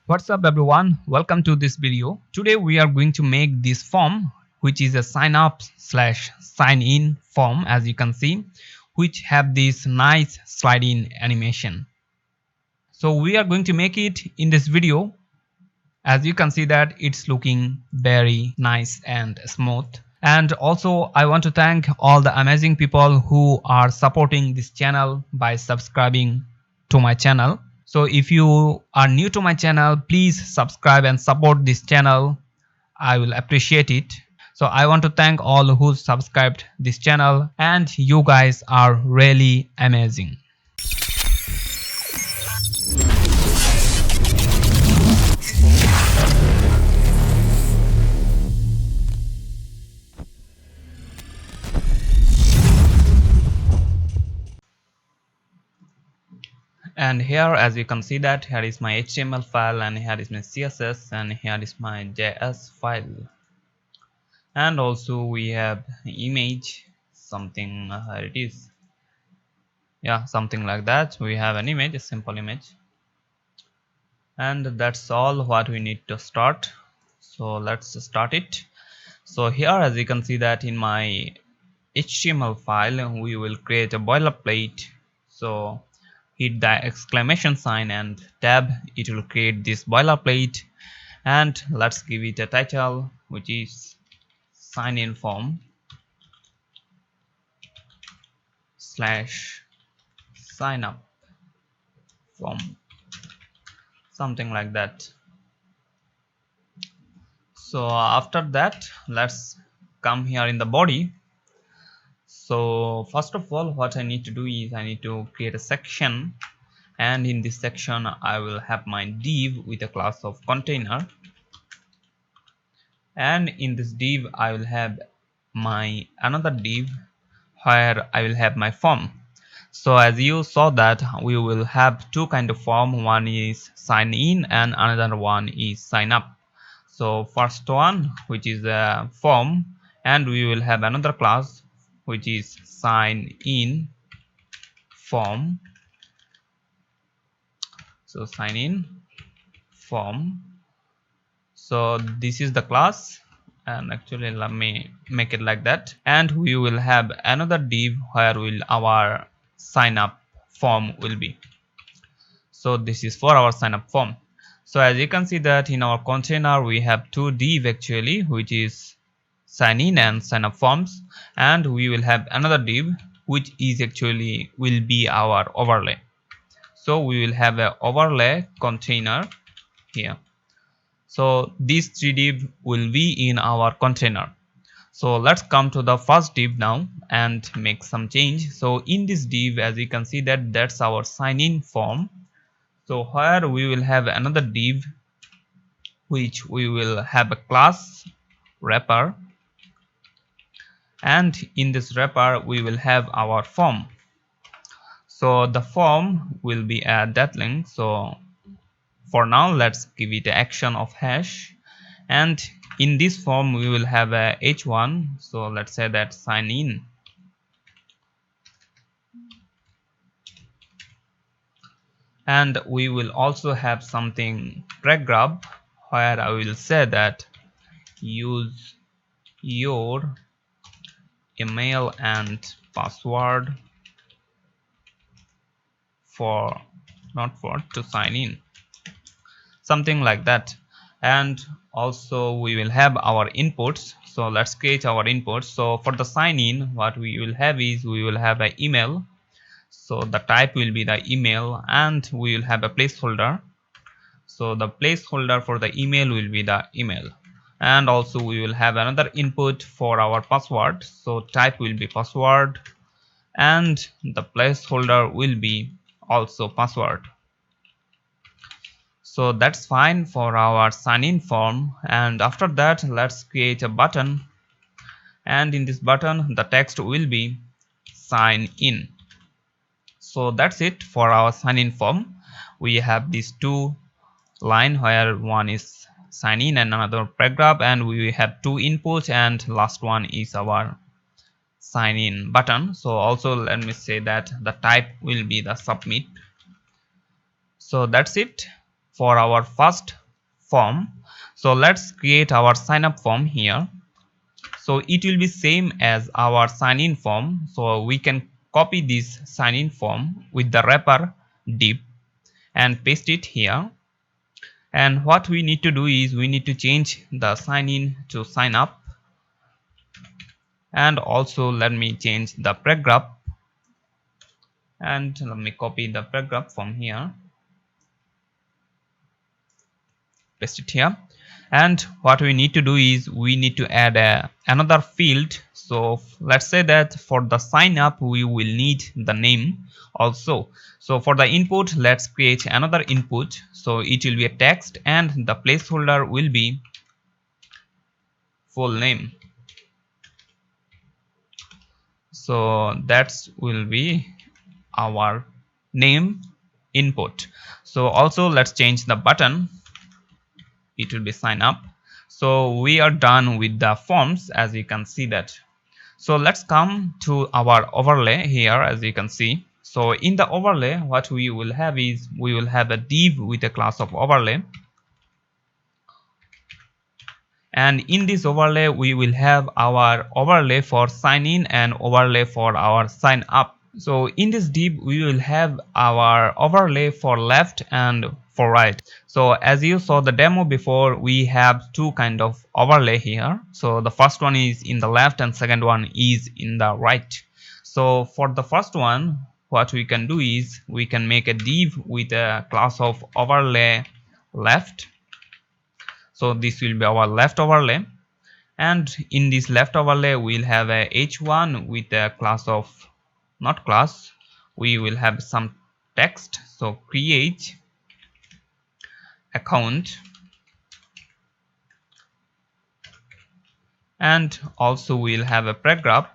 What's up everyone, welcome to this video. Today we are going to make this form, which is a sign up slash sign in form, as you can see, which have this nice slide in animation. So we are going to make it in this video. As you can see that it's looking very nice and smooth. And also I want to thank all the amazing people who are supporting this channel by subscribing to my channel. So if you are new to my channel, please subscribe and support this channel. I will appreciate it. So I want to thank all who subscribed this channel, and you guys are really amazing. And here, as you can see that here is my HTML file, and here is my CSS, and here is my JS file. And also we have image, something it is, yeah, something like that. We have an image, a simple image, and that's all what we need to start. So let's start it. So here, as you can see that in my HTML file, we will create a boilerplate. So hit the exclamation sign and tab, it will create this boilerplate. And let's give it a title, which is sign in form slash sign up form, something like that. So after that, let's come here in the body. So first of all, what I need to do is I need to create a section, and in this section I will have my div with a class of container, and in this div I will have my another div where I will have my form. So as you saw that we will have two kind of form, one is sign in and another one is sign up. So first one, which is a form, and we will have another class which is sign in form. So sign in form. So this is the class, and actually let me make it like that, and we will have another div where will our sign up form will be. So this is for our sign up form. So as you can see that in our container we have two div actually, which is sign in and sign up forms, and we will have another div which is actually will be our overlay. So we will have an overlay container here. So these three div will be in our container. So let's come to the first div now and make some change. So in this div, as you can see that that's our sign in form. So here we will have another div which we will have a class wrapper, and in this wrapper we will have our form. So the form will be a that link. So for now let's give it an action of hash, and in this form we will have a h1. So let's say that sign in, and we will also have something paragraph where I will say that use your email and password for to sign in, something like that. And also we will have our inputs. So let's create our inputs. So for the sign in, what we will have is we will have an email. So the type will be the email, and we will have a placeholder. So the placeholder for the email will be the email, and also we will have another input for our password. So type will be password, and the placeholder will be also password. So that's fine for our sign in form. And after that, let's create a button, and in this button the text will be sign in. So that's it for our sign in form. We have these two line where one is sign in and another paragraph, and we have two inputs, and last one is our sign in button. So also let me say that the type will be the submit. So that's it. for our first form. So let's create our sign up form here. So it will be same as our sign in form. So we can copy this sign in form with the wrapper div and paste it here. And what we need to do is we need to change the sign in to sign up, and also let me change the paragraph, and let me copy the paragraph from here, paste it here. And what we need to do is we need to add another field. So let's say that for the sign up we will need the name also. So for the input, let's create another input. So it will be a text and the placeholder will be full name. So that will be our name input. So also let's change the button, it will be sign up. So we are done with the forms, as you can see that. So let's come to our overlay here, as you can see. So in the overlay, what we will have is we will have a div with a class of overlay, and in this overlay we will have our overlay for sign in and overlay for our sign up. So in this div we will have our overlay for left and for right. So as you saw the demo before, we have two kind of overlay here. So the first one is in the left and second one is in the right. So for the first one, what we can do is we can make a div with a class of overlay left. So this will be our left overlay, and in this left overlay we'll have a h1 with a class of, not class, we will have some text. So create account, and also we'll have a paragraph,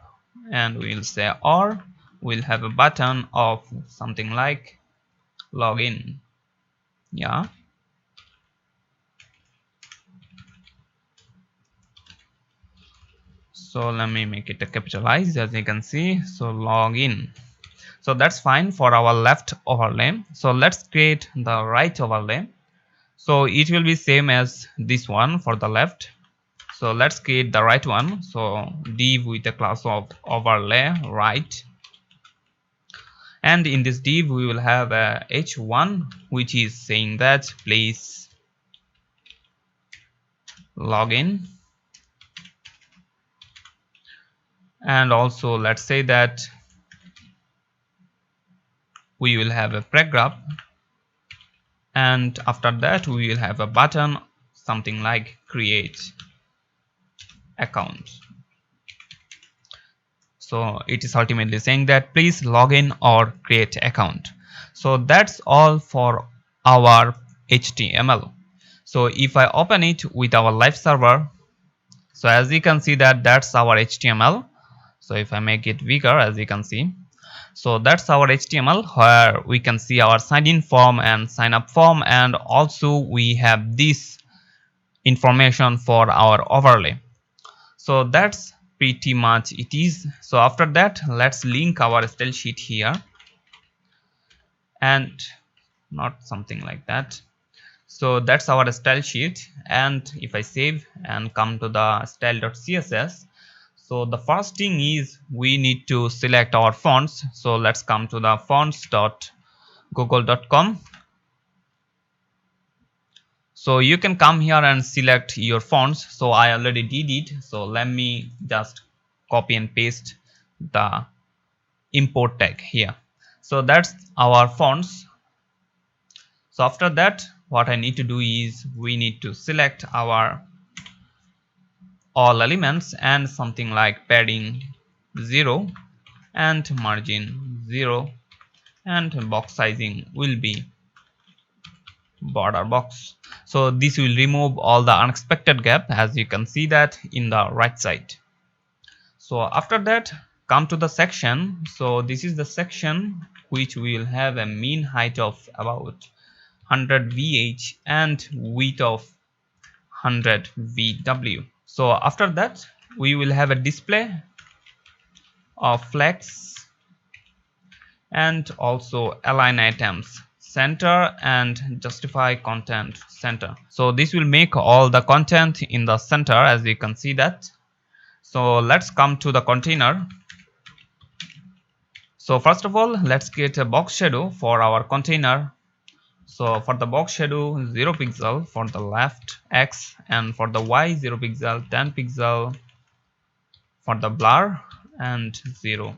and we'll say, or we'll have a button of something like login. Yeah, so let me make it a capitalized, as you can see. So login. So that's fine for our left overlay. So let's create the right overlay. So it will be same as this one for the left. So let's create the right one. So div with a class of overlay right, and in this div we will have a h1 which is saying that please login, and also let's say that we will have a paragraph, and after that we will have a button something like create account. So it is ultimately saying that please log in or create account. So that's all for our HTML. So if I open it with our live server, so as you can see that that's our HTML. So if I make it bigger, as you can see, so that's our HTML, where we can see our sign in form and sign up form, and also we have this information for our overlay. So that's pretty much it is. So after that, let's link our style sheet here, and not something like that. So that's our style sheet, and if I save and come to the style.css, so the first thing is we need to select our fonts. So let's come to the fonts.google.com. So you can come here and select your fonts. So I already did it, so let me just copy and paste the import tag here. So that's our fonts. So after that, what I need to do is we need to select our all elements and something like padding 0 and margin 0, and box sizing will be border box. So this will remove all the unexpected gap, as you can see that in the right side. So after that, come to the section. So this is the section which will have a mean height of about 100 VH and width of 100 VW. So after that, we will have a display of flex and also align items center and justify content center. So this will make all the content in the center, as you can see that. So let's come to the container. So first of all, let's get a box shadow for our container. So for the box shadow, 0 pixel for the left X, and for the Y, 0 pixel, 10 pixel for the blur, and 0.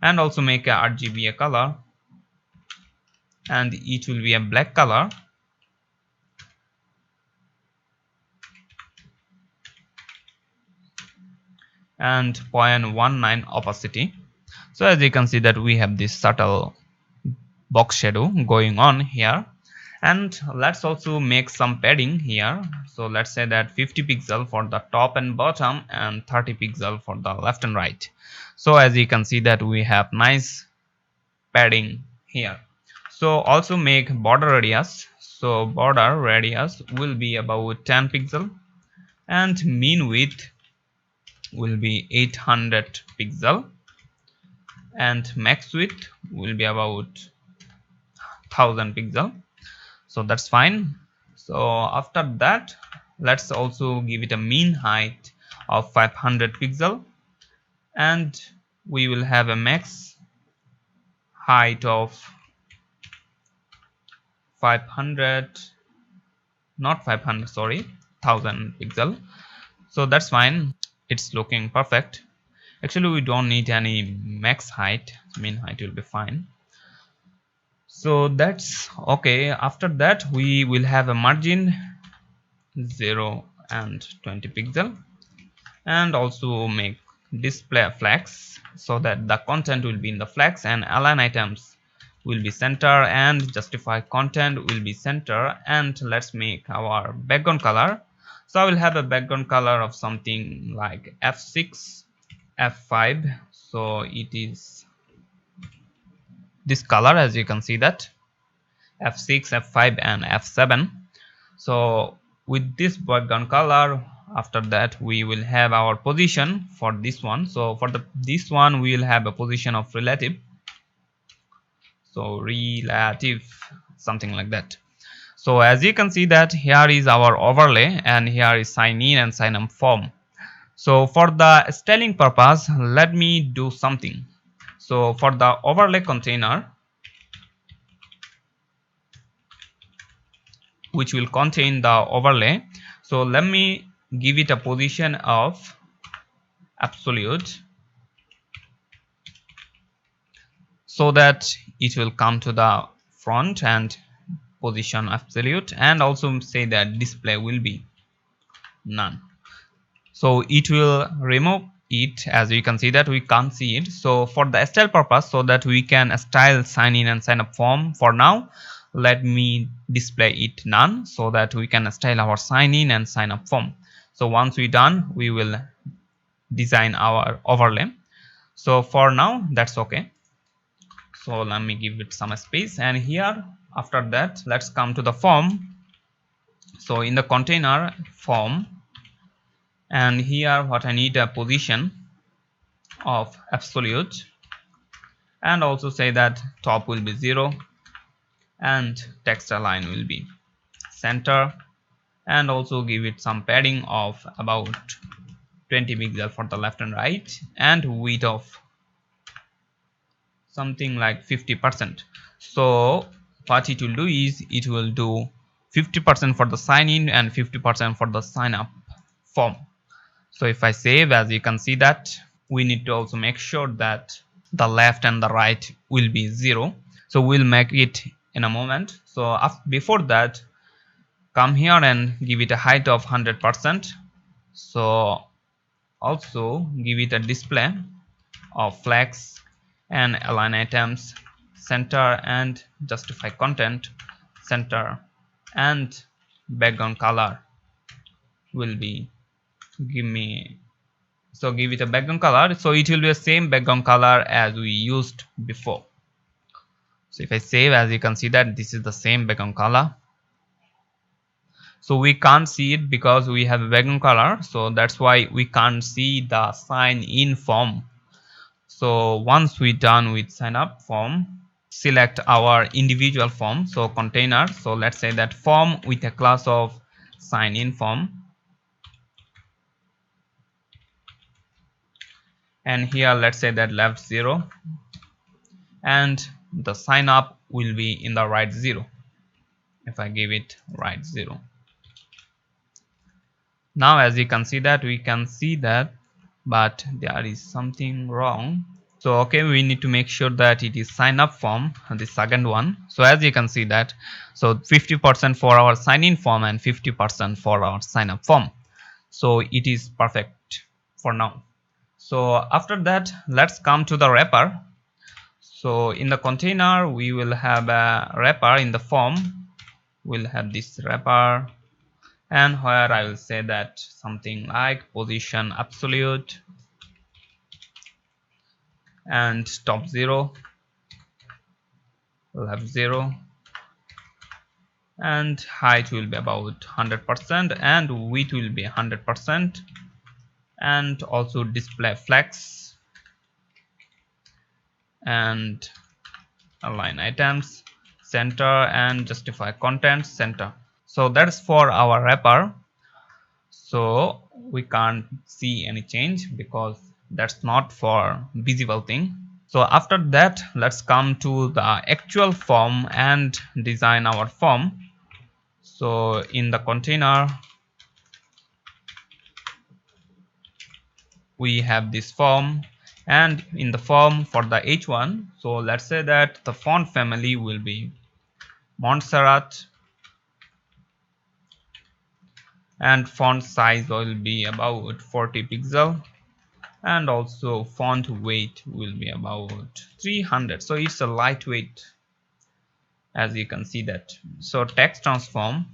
And also make a RGB a color, and it will be a black color. And 0.19 opacity. So as you can see that we have this subtle box shadow going on here. And let's also make some padding here. So let's say that 50 pixel for the top and bottom, and 30 pixel for the left and right. So as you can see that we have nice padding here. So also make border radius. So border radius will be about 10 pixel, and mean width will be 800 pixel, and max width will be about 1000 pixel. So that's fine. So after that, let's also give it a mean height of 500 pixel, and we will have a max height of 500, not 500, sorry, 1000 pixel. So that's fine, it's looking perfect. Actually we don't need any max height, mean height will be fine. So that's okay. After that, we will have a margin 0 and 20 pixel, and also make display flags so that the content will be in the flags, and align items will be center, and justify content will be center. And let's make our background color. So I will have a background color of something like F6, F5. So it is this color, as you can see that, F6, F5 and F7. So with this background color, after that we will have our position for this one. So for this one we will have a position of relative, so relative, something like that. So as you can see that here is our overlay, and here is sign in and sign up form. So for the styling purpose, let me do something. So for the overlay container, which will contain the overlay, so let me give it a position of absolute, so that it will come to the front, and position absolute, and also say that display will be none. So it will remove it, as you can see that we can't see it. So for the style purpose, so that we can style sign in and sign up form, for now let me display it none, so that we can style our sign in and sign up form. So once we done, we will design our overlay. So for now that's okay. So let me give it some space, and here after that let's come to the form. So in the container form, and here what I need a position of absolute, and also say that top will be 0, and text align will be center, and also give it some padding of about 20 pixel for the left and right, and width of something like 50%. So what it will do is it will do 50% for the sign in and 50% for the sign up form. So if I save, as you can see that we need to also make sure that the left and the right will be 0. So we'll make it in a moment. So before that, come here and give it a height of 100%. So also give it a display of flags, and align items center, and justify content center, and background color will be give it a background color, so it will be the same background color as we used before. So if I save, as you can see that this is the same background color. So we can't see it because we have a background color, so that's why we can't see the sign in form. So once we done with sign up form, select our individual form, so container. So let's say that form with a class of sign in form, and here let's say that left 0, and the sign up will be in the right 0. If I give it right 0, now as you can see that, we can see that, but there is something wrong. So okay, we need to make sure that it is sign up form, the second one. So as you can see that, so 50% for our sign in form and 50% for our sign up form. So it is perfect for now. So after that, let's come to the wrapper. So in the container, we will have a wrapper. In the form, we'll have this wrapper, and where I will say that something like position absolute and top 0, left 0, and height will be about 100% and width will be 100%, and also display flex and align items center and justify content center. So that's for our wrapper. So we can't see any change because that's not for visible thing. So after that, let's come to the actual form and design our form. So in the container, we have this form, and in the form for the h1, so let's say that the font family will be Montserrat, and font size will be about 40 pixel, and also font weight will be about 300. So it's a lightweight, as you can see that. So text transform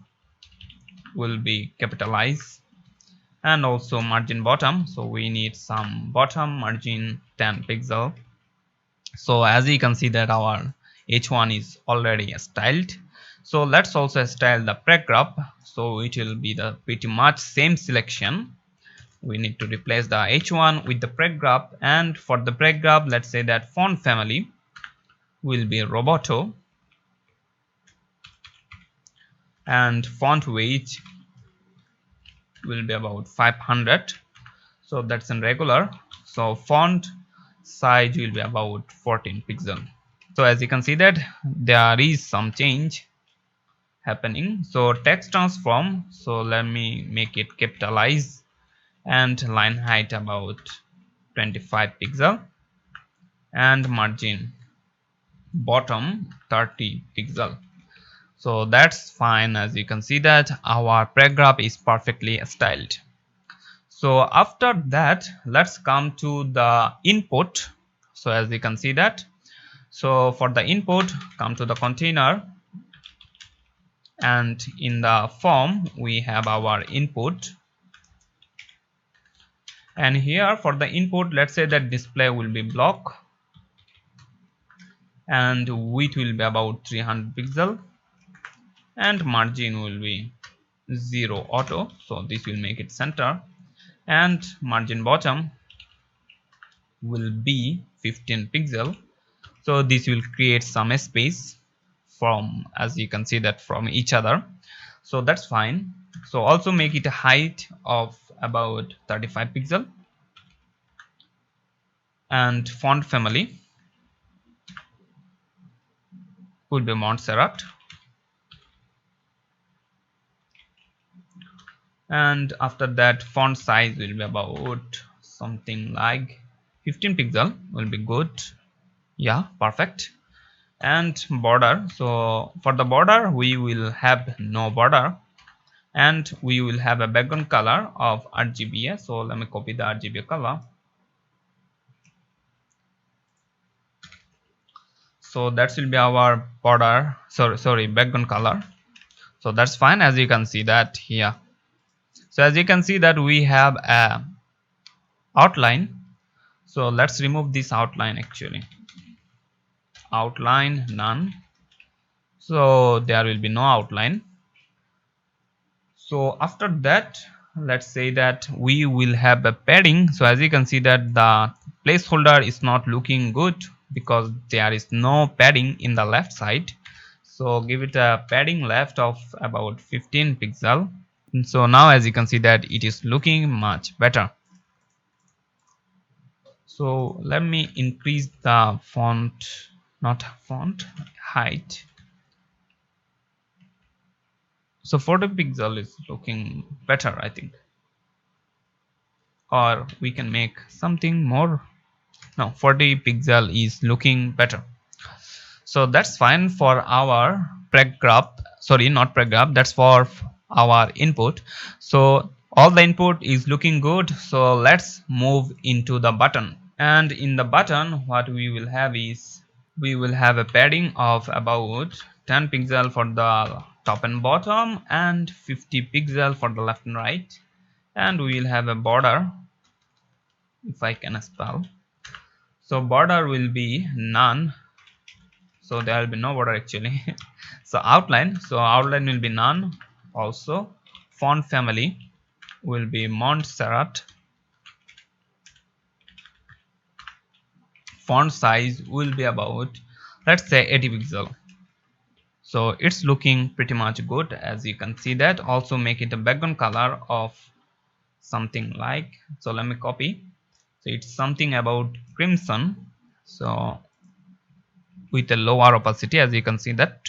will be capitalized, and also margin bottom, so we need some bottom margin 10 pixel. So as you can see that our h1 is already styled. So let's also style the paragraph, so it will be the pretty much same selection. We need to replace the h1 with the paragraph, and for the paragraph, let's say that font family will be Roboto, and font weight will be about 500. So that's in regular. So font size will be about 14 pixel. So as you can see that there is some change happening. So text transform, so let me make it capitalize, and line height about 25 pixel, and margin bottom 30 pixel. So that's fine. As you can see that our paragraph is perfectly styled. So after that, let's come to the input. So as you can see that, so for the input, come to the container, and in the form we have our input, and here for the input, let's say that display will be block, and width will be about 300 pixel, and margin will be 0 auto, so this will make it center, and margin bottom will be 15 pixel. So this will create some space from, as you can see that, from each other. So that's fine. So also make it a height of about 35 pixel, and font family would be Montserrat, and after that font size will be about something like 15 pixel will be good. Yeah, perfect. And border, so for the border we will have no border, and we will have a background color of RGBA. So let me copy the RGBA color. So that will be our border, sorry background color. So that's fine, as you can see that here. So as you can see that we have a outline. So let's remove this outline, actually outline none, so there will be no outline. So after that, let's say that we will have a padding. So as you can see that the placeholder is not looking good. because there is no padding in the left side. So give it a padding left of about 15 pixel. And so now as you can see that it is looking much better. So let me increase the font, not font height. So 40 pixel is looking better, I think. Or we can make something more. No, 40 pixel is looking better. So that's fine for our paragraph. Sorry, not paragraph. That's for our input. So all the input is looking good. So let's move into the button. And in the button, what we will have is we will have a padding of about 10 pixel for the top and bottom and 50 pixel for the left and right. And we will have a border, if I can spell. So border will be none. So there will be no border actually. So outline will be none. Also font family will be Montserrat. Font size will be about, let's say, 80 pixel. So it's looking pretty much good, as you can see that. Also make it a background color of something like, so let me copy. So it's something about crimson, so with a lower opacity, as you can see that.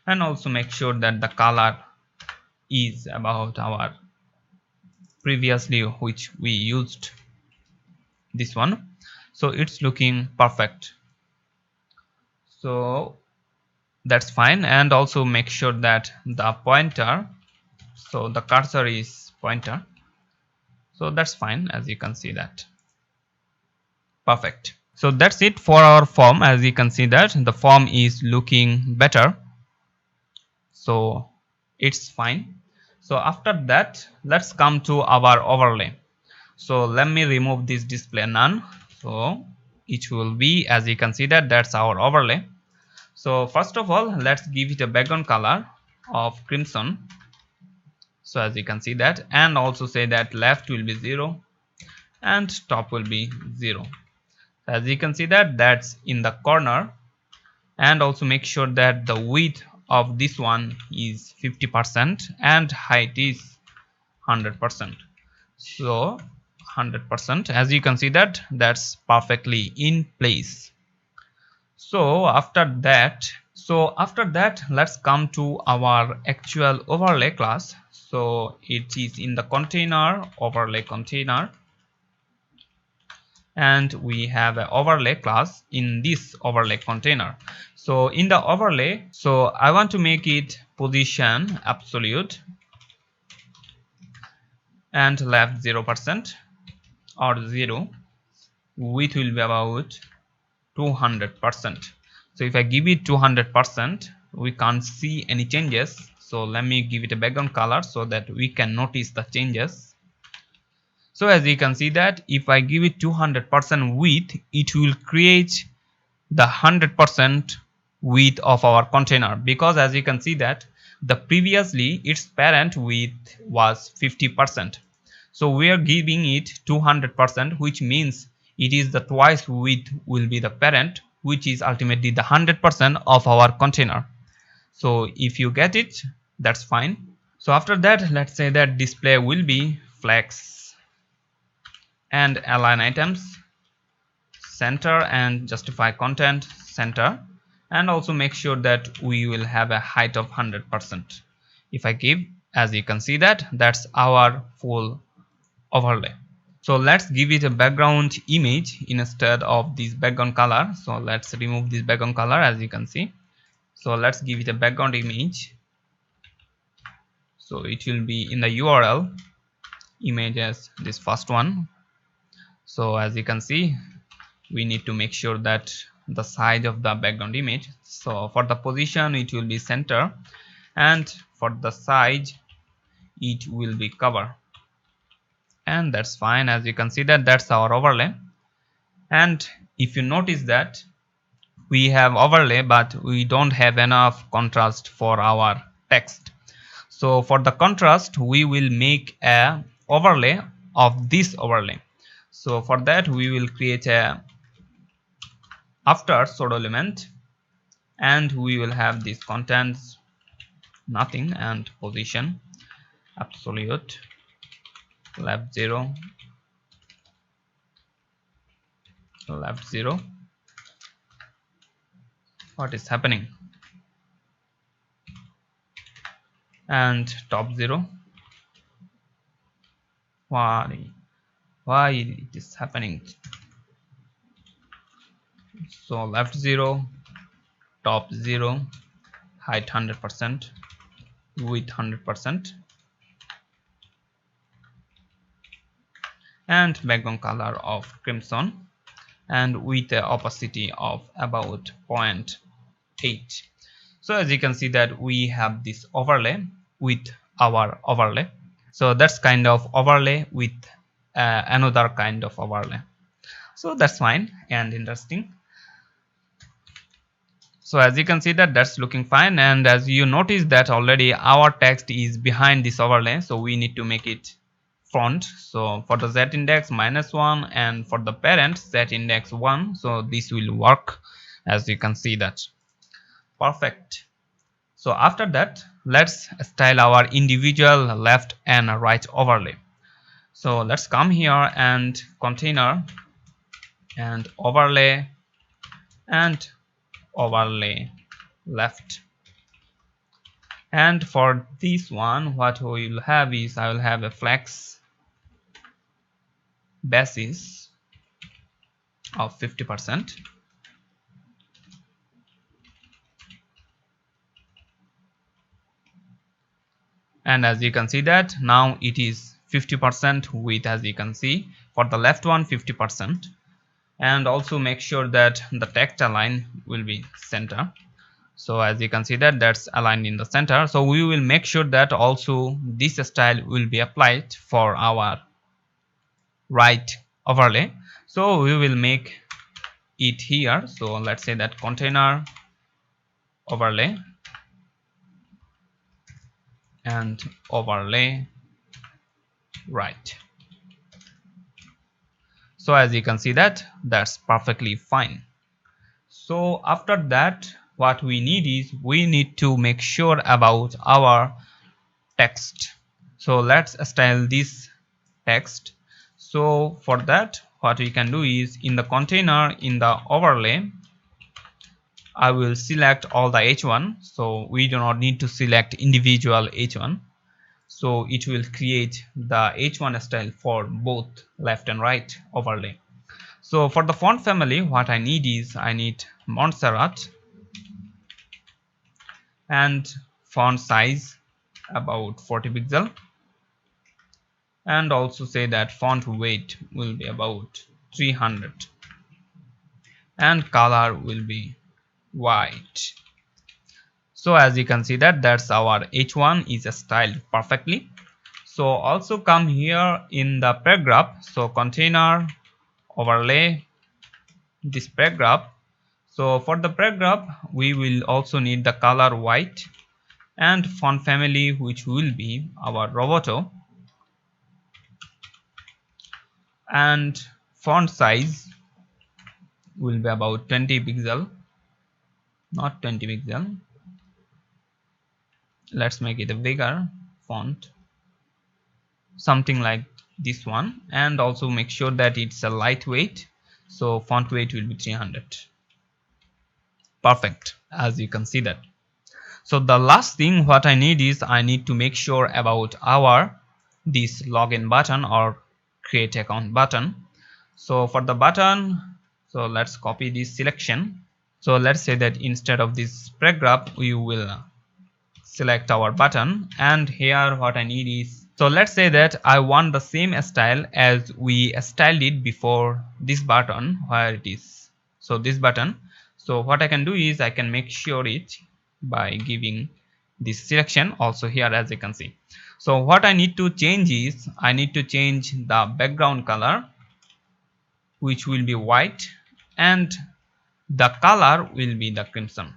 And also make sure that the color is about our previously which we used, this one. So it's looking perfect. So that's fine. And also make sure that the pointer, so the cursor is pointer. So that's fine, as you can see that. Perfect. So that's it for our form. As you can see that the form is looking better. So it's fine. So after that, let's come to our overlay. So let me remove this display none. So it will be, as you can see that, that's our overlay. So first of all, let's give it a background color of crimson. So as you can see that, and also say that left will be 0 and top will be 0. As you can see that that's in the corner. And also make sure that the width of this one is 50% and height is 100%. So 100%, as you can see that that's perfectly in place. So after that let's come to our actual overlay class. So it is in the container, overlay container, and we have an overlay class in this overlay container. So in the overlay, so I want to make it position absolute and left 0% or 0, width will be about 200%. So if I give it 200%, we can't see any changes. So let me give it a background color so that we can notice the changes. So as you can see that if I give it 200% width, it will create the 100% width of our container, because as you can see that the previously its parent width was 50%. So we are giving it 200%, which means it is the twice width will be the parent, which is ultimately the 100% of our container. So if you get it, that's fine. So after that, let's say that display will be flex and align items center and justify content center, and also make sure that we will have a height of 100%. If I give, as you can see that that's our full overlay. So let's give it a background image instead of this background color. So let's remove this background color, as you can see. So let's give it a background image. So it will be in the URL image as this first one. So as you can see, we need to make sure that the size of the background image, so for the position it will be center, and for the size it will be cover, and that's fine. As you can see that that's our overlay. And if you notice that we have overlay but we don't have enough contrast for our text, so for the contrast we will make a overlay of this overlay. So for that we will create a after pseudo element, and we will have these contents nothing, and position absolute left 0 left 0. What is happening? And top 0. Why it is happening? So left 0, top 0, height 100%, width 100%, and background color of crimson, and with a opacity of about 0.8. So as you can see that we have this overlay with our overlay. So that's kind of overlay with another kind of overlay. So that's fine and interesting. So as you can see that that's looking fine, and as you notice that already our text is behind this overlay, so we need to make it front. So for the z index -1 and for the parent z index 1, so this will work, as you can see that. Perfect. So after that, let's style our individual left and right overlay. So let's come here and container and overlay and overlay left. And for this one, what we will have is I will have a flex basis of 50%. And as you can see that now it is 50% width, as you can see for the left one 50%. And also make sure that the text align will be center. So as you can see that that's aligned in the center. So we will make sure that also this style will be applied for our right overlay. So we will make it here. So let's say that container overlay and overlay right. So as you can see that that's perfectly fine. So after that, what we need is we need to make sure about our text. So let's style this text. So for that, what we can do is in the container, in the overlay, I will select all the h1. So we do not need to select individual h1. So it will create the h1 style for both left and right overlay. So for the font family, what I need is I need Montserrat and font size about 40 pixel, and also say that font weight will be about 300 and color will be white. So as you can see that that's our h1 is styled perfectly. So also come here in the paragraph, so container overlay this paragraph. So for the paragraph we will also need the color white and font family, which will be our Roboto, and font size will be about 20 pixel, not 20 pixel. Let's make it a bigger font, something like this one, and also make sure that it's a lightweight. So font weight will be 300. Perfect, as you can see that. So the last thing what I need is I need to make sure about our this login button or create account button. So for the button, so let's copy this selection. So let's say that instead of this paragraph we will select our button, and here what I need is, so let's say that I want the same style as we styled it before this button, where it is, so this button. So what I can do is I can make sure it by giving this selection also here, as you can see. So what I need to change is I need to change the background color, which will be white, and the color will be the crimson.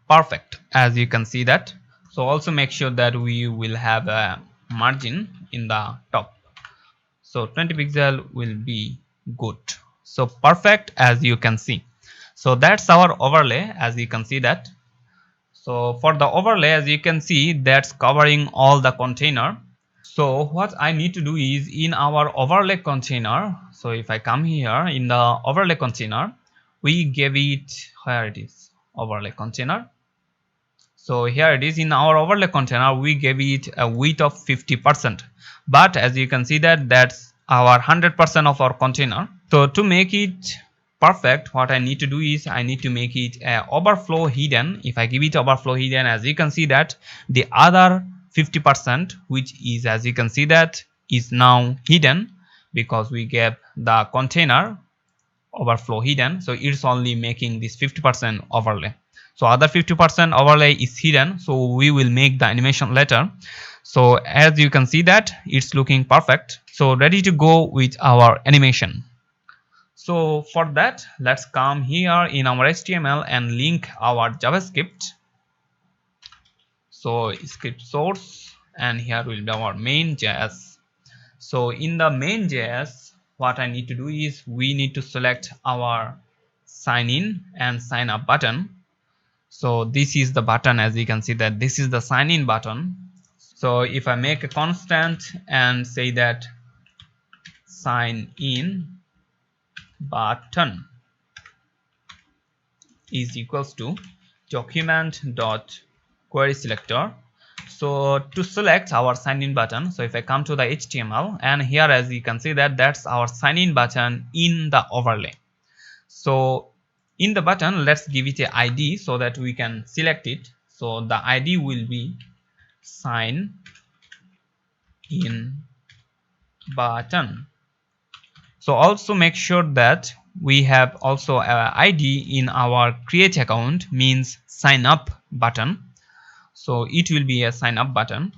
Perfect, as you can see that. So also make sure that we will have a margin in the top. So 20 pixel will be good. So perfect, as you can see. So that's our overlay, as you can see that. So for the overlay, as you can see, that's covering all the container. So what I need to do is in our overlay container. So if I come here in the overlay container, we gave it, where it is, overlay container. So here it is, in our overlay container we gave it a width of 50%, but as you can see that that's our 100% of our container. So to make it perfect, what I need to do is I need to make it a overflow hidden. If I give it overflow hidden, as you can see that the other 50%, which is, as you can see that, is now hidden because we gave the container overflow hidden. So it's only making this 50% overlay. So other 50% overlay is hidden, so we will make the animation later. So as you can see that it's looking perfect, so ready to go with our animation. So for that, let's come here in our HTML and link our JavaScript. So script source, and here will be our main.js. So in the main.js, what I need to do is we need to select our sign in and sign up button. So this is the button, as you can see that this is the sign in button. So if I make a constant and say that sign in button is equals to document dot query selector. So to select our sign in button, so if I come to the HTML, and here as you can see that that's our sign in button in the overlay. So in the button, let's give it a ID so that we can select it. So the ID will be sign in button. So also make sure that we have also a ID in our create account, means sign up button. So it will be a sign up button.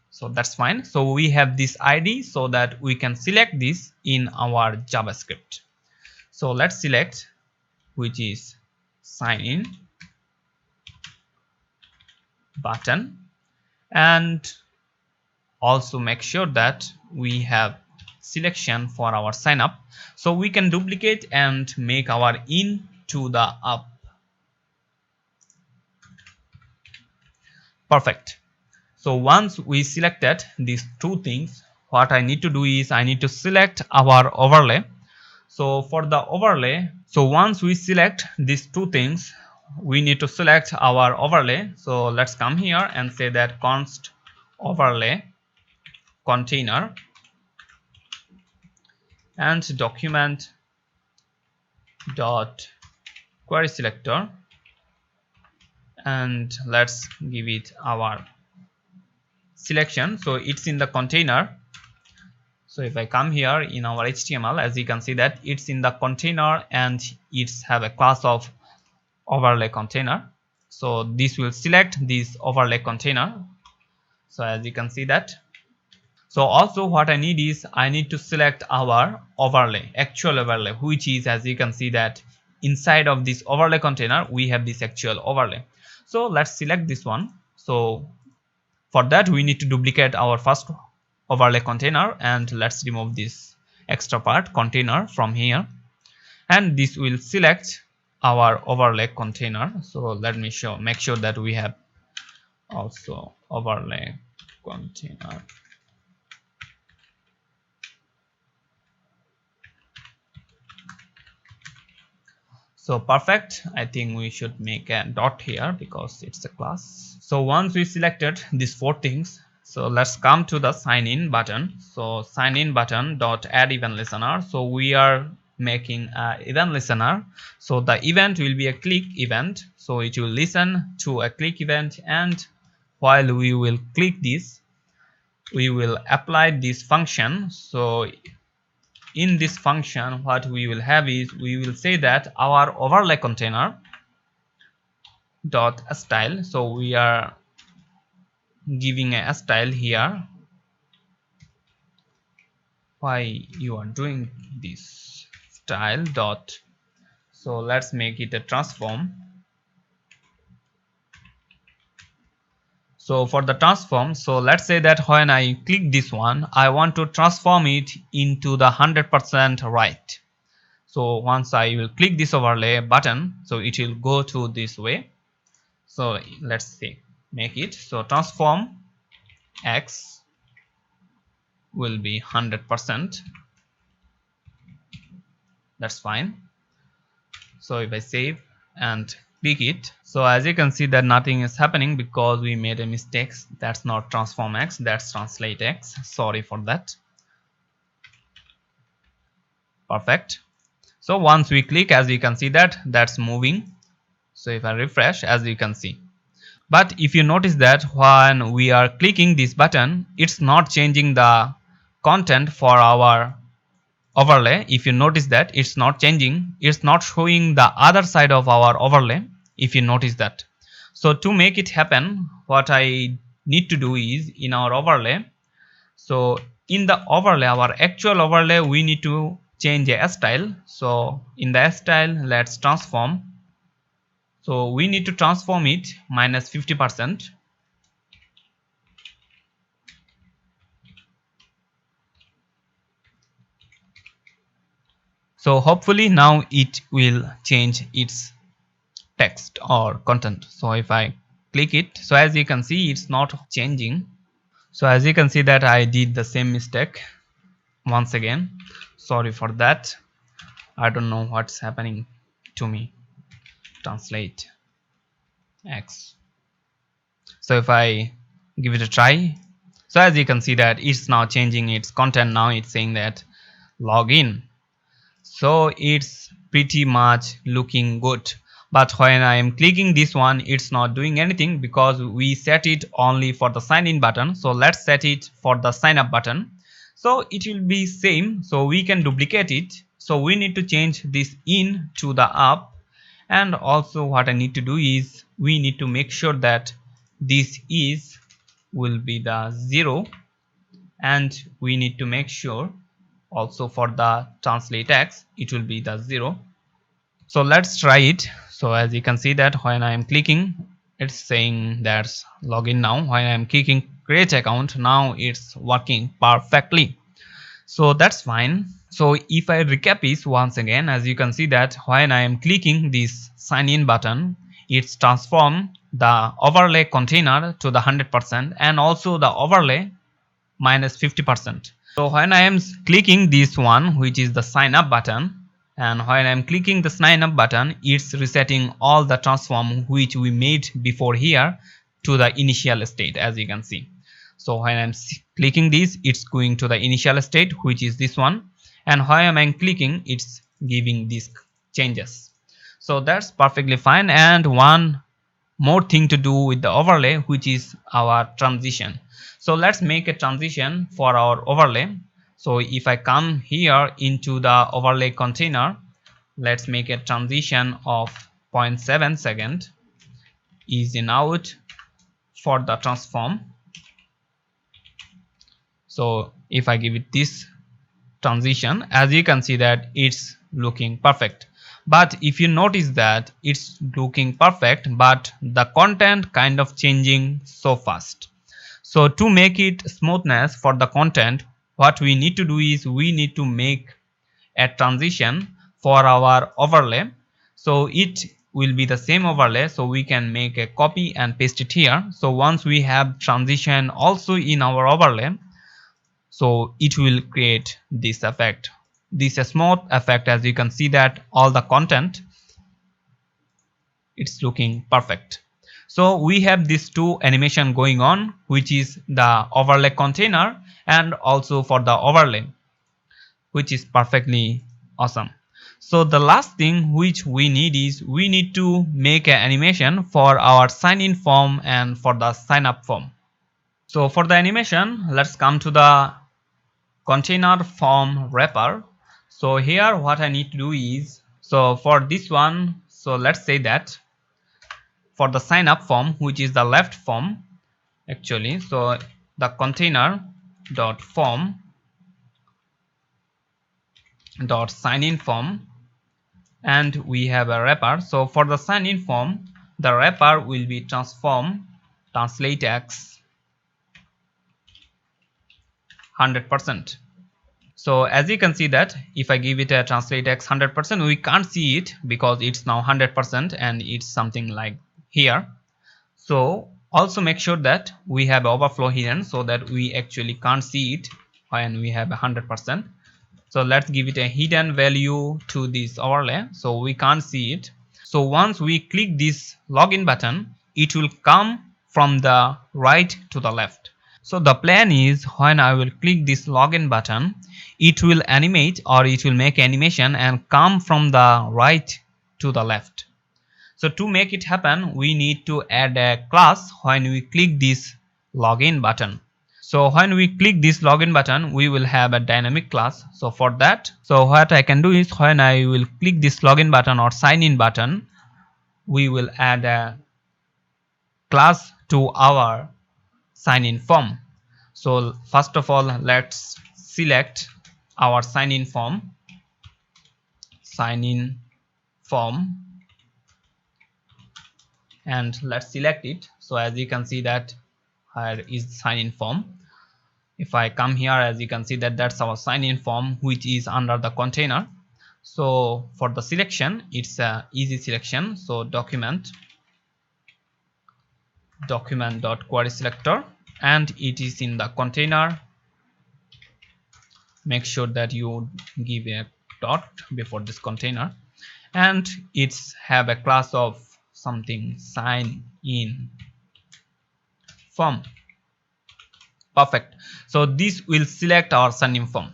So that's fine. So we have this ID so that we can select this in our JavaScript. So let's select, which is sign in button, and also make sure that we have selection for our sign up. So we can duplicate and make our in to the up. Perfect. So once we selected these two things, what I need to do is I need to select our overlay. So for the overlay, so once we select these two things, we need to select our overlay. So let's come here and say that const overlay container and document dot query selector, and let's give it our selection. So it's in the container. So if I come here in our HTML, as you can see that it's in the container and it's have a class of overlay container. So this will select this overlay container. So as you can see that. So also what I need is I need to select our overlay, actual overlay, which is, as you can see that inside of this overlay container we have this actual overlay. So let's select this one. So for that we need to duplicate our first overlay container, and let's remove this extra part container from here, and this will select our overlay container. So let me make sure that we have also overlay container. So perfect. I think we should make a dot here because it's a class. So once we selected these four things, so let's come to the sign in button. So sign in button dot add event listener. So we are making a event listener. So the event will be a click event. So it will listen to a click event, and while we will click this, we will apply this function. So in this function, what we will have is we will say that our overlay container dot style. So we are giving a style here. Why you are doing this style dot? So let's make it a transform. So for the transform, so let's say that when I click this one, I want to transform it into the 100% right. So once I will click this overlay button, so it will go to this way. So let's see, make it so transform x will be 100%. That's fine. So if I save and click it, so as you can see that nothing is happening because we made a mistake. That's not transform x, that's translate x. Sorry for that. Perfect. So once we click, as you can see that that's moving. So if I refresh, as you can see, but if you notice that when we are clicking this button, it's not changing the content for our overlay. If you notice that it's not changing, it's not showing the other side of our overlay, if you notice that. So to make it happen, what I need to do is in our overlay, so in the overlay, our actual overlay, we need to change a style. So in the style, let's transform. So we need to transform it minus 50%. So hopefully now it will change its text or content. So if I click it, so as you can see it's not changing. So as you can see that I did the same mistake once again. Sorry for that. I don't know what's happening to me. Translate x. So if I give it a try, so as you can see that it's now changing its content. Now it's saying that login. So it's pretty much looking good, but when I am clicking this one, it's not doing anything because we set it only for the sign in button. So let's set it for the sign up button, so it will be same. So we can duplicate it. So we need to change this in to the up, and also what I need to do is we need to make sure that this is will be the 0, and we need to make sure also for the translate text it will be the 0. So let's try it. So as you can see that when I am clicking, it's saying that's login. Now when I am clicking create account, now it's working perfectly. So that's fine. So if I recap this once again, as you can see that when I am clicking this sign in button, it's transformed the overlay container to the 100% and also the overlay minus 50%. So when I am clicking this one, which is the sign up button, and when I am clicking the sign up button, it's resetting all the transform which we made before here to the initial state, as you can see. So when I'm clicking this, it's going to the initial state, which is this one, and when I'm clicking, it's giving these changes. So that's perfectly fine. And one more thing to do with the overlay, which is our transition. So let's make a transition for our overlay. So if I come here into the overlay container, let's make a transition of 0.7 second is in out for the transform. So if I give it this transition, as you can see that it's looking perfect. But if you notice that it's looking perfect, but the content kind of changing so fast. So to make it smoothness for the content, what we need to do is we need to make a transition for our overlay. So it will be the same overlay, so we can make a copy and paste it here. So once we have transition also in our overlay, so it will create this effect, this smooth effect. As you can see that all the content, it's looking perfect. So we have these two animation going on, which is the overlay container and also for the overlay, which is perfectly awesome. So the last thing which we need is we need to make an animation for our sign in form and for the sign up form. So for the animation, let's come to the container form wrapper. So here what I need to do is, so for this one, so let's say that for the sign up form, which is the left form actually, so the container dot form dot sign in form, and we have a wrapper. So for the sign in form, the wrapper will be transformed translate x 100%. So as you can see that if I give it a translate x 100%, we can't see it because it's now 100% and it's something like here. So also make sure that we have overflow hidden so that we actually can't see it when we have 100%. So let's give it a hidden value to this overlay so we can't see it. So once we click this login button, it will come from the right to the left. So the plan is when I will click this login button, it will animate or it will make animation and come from the right to the left. So to make it happen, we need to add a class when we click this login button. So when we click this login button, we will have a dynamic class. So for that, so what I can do is when I will click this login button or sign in button, we will add a class to our sign in form. So first of all, let's select our sign in form, and let's select it. So as you can see that here is sign in form. If I come here, as you can see that that's our sign in form which is under the container. So for the selection, it's a easy selection. So document.querySelector, and it is in the container. Make sure that you give a dot before this container, and it's have a class of something sign in form. Perfect. So this will select our sign in form.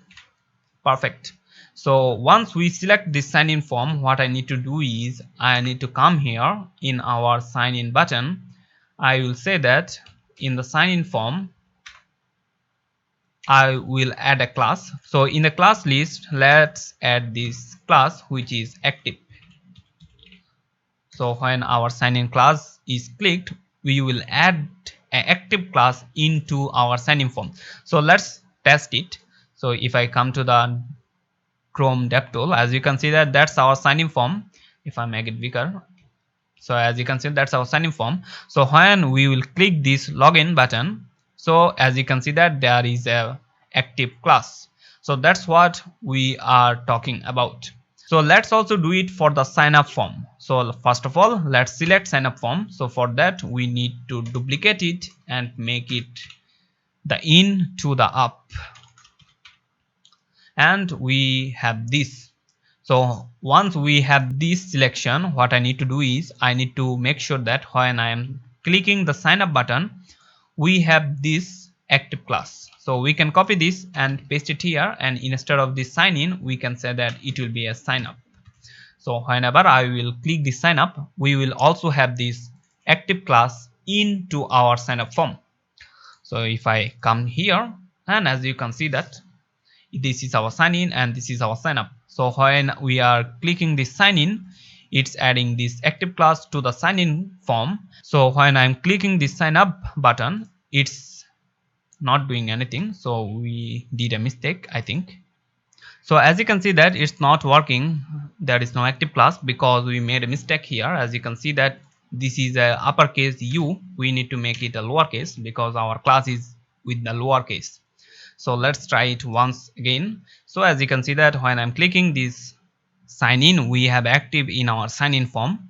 Perfect. So once we select this sign in form, what I need to do is I need to come here in our sign in button. I will say that in the sign in form I will add a class. So in the class list, let's add this class which is active. So when our sign in class is clicked, we will add an active class into our sign in form. So let's test it. So if I come to the Chrome DevTool, as you can see that that's our sign in form. If I make it bigger, so as you can see that's our sign in form. So when we will click this login button, so as you can see that there is a active class. So that's what we are talking about. So let's also do it for the sign up form. So first of all, let's select sign up form. So for that we need to duplicate it and make it the in to the up, and we have this. So once we have this selection, what I need to do is I need to make sure that when I am clicking the sign up button, we have this active class. So we can copy this and paste it here, and instead of this sign in, we can say that it will be a sign up. So whenever I will click the sign up, we will also have this active class into our sign up form. So if I come here, and as you can see that this is our sign in and this is our sign up. So when we are clicking this sign in, it's adding this active class to the sign in form. So when I'm clicking this sign up button, it's not doing anything. So we did a mistake, I think. So as you can see that it's not working. There is no active class because we made a mistake here. As you can see that this is a uppercase U. We need to make it a lowercase because our class is with the lowercase. So let's try it once again. So as you can see that when I'm clicking this sign in, we have active in our sign in form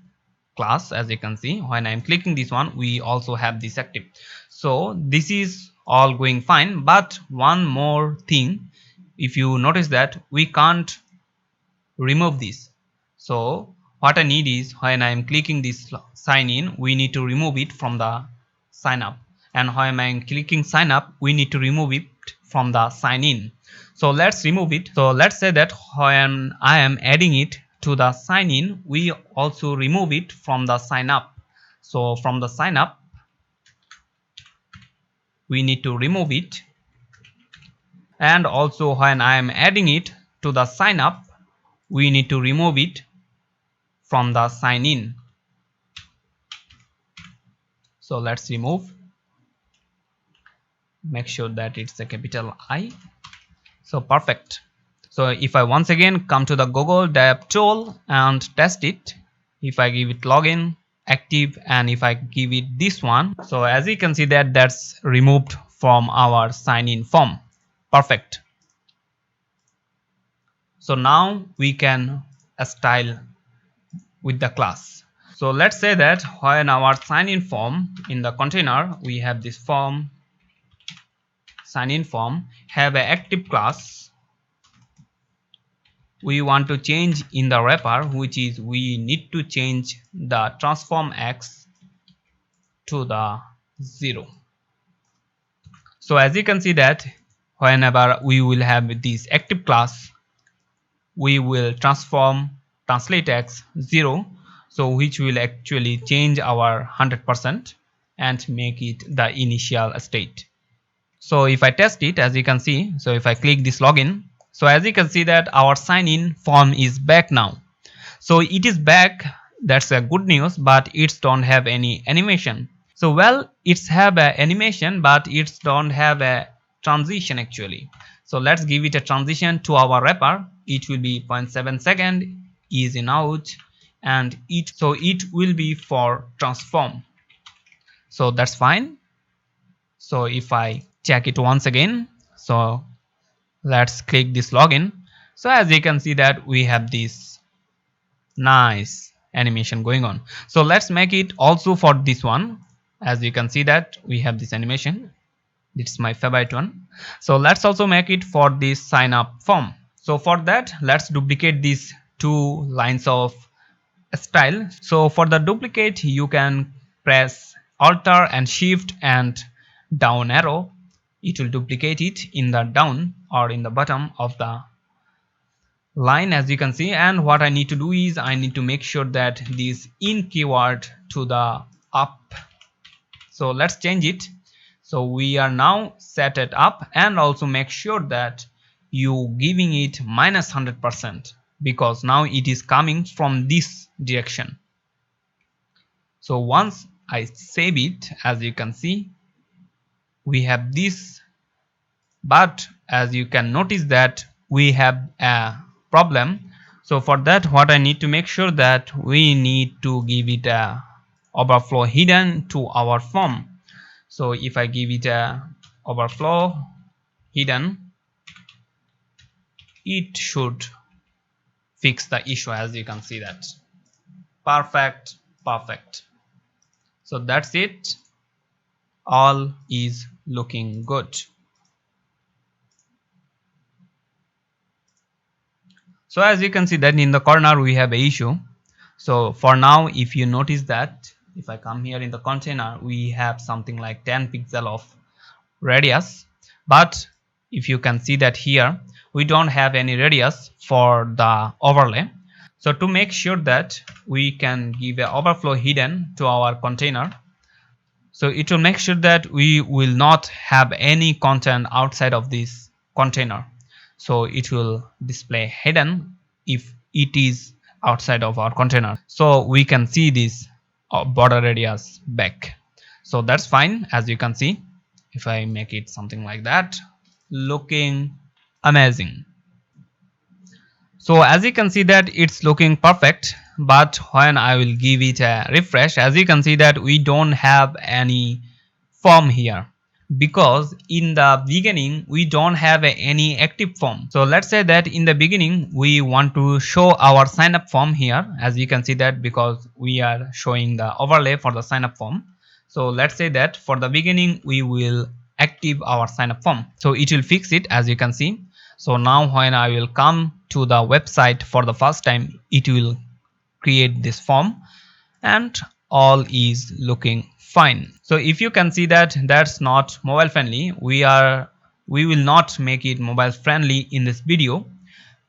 class. As you can see, when I'm clicking this one, we also have this active. So this is all going fine, but one more thing, if you notice that we can't remove this. So what I need is when I'm clicking this sign in, we need to remove it from the sign up, and when I'm clicking sign up, we need to remove it from the sign in. So let's remove it. So let's say that when I am adding it to the sign in, we also remove it from the sign up. So from the sign up, we need to remove it, and also when I am adding it to the sign up, we need to remove it from the sign in. So let's remove, make sure that it's a capital I. So perfect. So if I once again come to the Google DevTool and test it, if I give it login active, and if I give it this one, so as you can see that that's removed from our sign in form. Perfect. So now we can style with the class. So let's say that when our sign in form in the container, we have this form sign in form have an active class. We want to change in the wrapper, which is we need to change the transform x to the 0. So as you can see that whenever we will have this active class, we will translate x 0, so which will actually change our 100% and make it the initial state. So if I test it, as you can see, so if I click this login, so as you can see that our sign in form is back now. So it is back, that's a good news, but it don't have any animation. So well, it's have a animation, but it don't have a transition actually. So let's give it a transition to our wrapper. It will be 0.7 second, is in out, and it will be for transform. So that's fine. So if I check it once again, so let's click this login. So as you can see that we have this nice animation going on. So let's make it also for this one. As you can see that we have this animation, it's my favorite one. So let's also make it for this sign up form. So for that, let's duplicate these two lines of style. So for the duplicate, you can press Alt and Shift and down arrow. It will duplicate it in the down or in the bottom of the line, as you can see. And what I need to do is I need to make sure that this in keyword to the up. So let's change it. So we are now set it up, and also make sure that you giving it minus 100%, because now it is coming from this direction. So once I save it, as you can see, we have this, but as you can notice that we have a problem. So for that, what I need to make sure that we need to give it a overflow hidden to our form. So if I give it a overflow hidden, it should fix the issue, as you can see that. Perfect. So that's it, all is looking good. So as you can see that in the corner we have a issue. So for now, if you notice that if I come here in the container, we have something like 10 pixel of radius, but if you can see that here we don't have any radius for the overlay. So to make sure that we can give a overflow hidden to our container, so it will make sure that we will not have any content outside of this container. So it will display hidden if it is outside of our container, so we can see this border radius back. So that's fine. As you can see, if I make it something like that, looking amazing. So as you can see that it's looking perfect, but when I will give it a refresh, as you can see that we don't have any form here, because in the beginning we don't have any active form. So let's say that in the beginning we want to show our sign up form here, as you can see that, because we are showing the overlay for the sign up form. So let's say that for the beginning we will active our sign up form, so it will fix it, as you can see. So now when I will come to the website for the first time, it will create this form and all is looking fine. So if you can see that that's not mobile friendly, we will not make it mobile friendly in this video,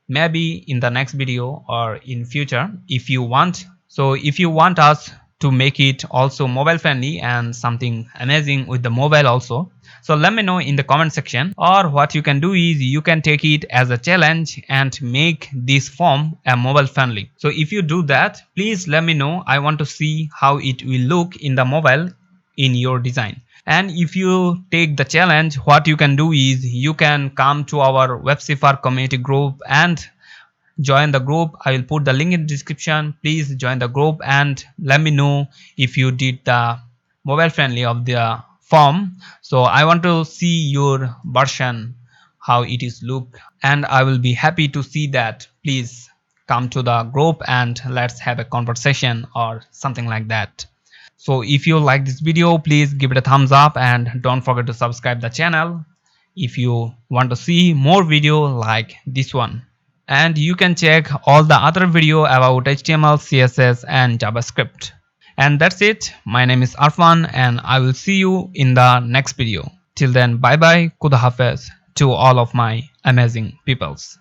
maybe in the next video or in future if you want. So if you want us to make it also mobile friendly and something amazing with the mobile also, so let me know in the comment section, or what you can do is you can take it as a challenge and make this form a mobile friendly. So if you do that, please let me know. I want to see how it will look in the mobile in your design. And if you take the challenge, what you can do is you can come to our CIFAR community group and join the group. I will put the link in the description. Please join the group and let me know if you did the mobile friendly of the form. So I want to see your version, how it is look, and I will be happy to see that. Please come to the group and let's have a conversation or something like that. So if you like this video, please give it a thumbs up and don't forget to subscribe the channel if you want to see more video like this one. And you can check all the other video about HTML, CSS and JavaScript. And that's it. My name is Arfan and I will see you in the next video. Till then, bye bye, Khuda Hafiz to all of my amazing peoples.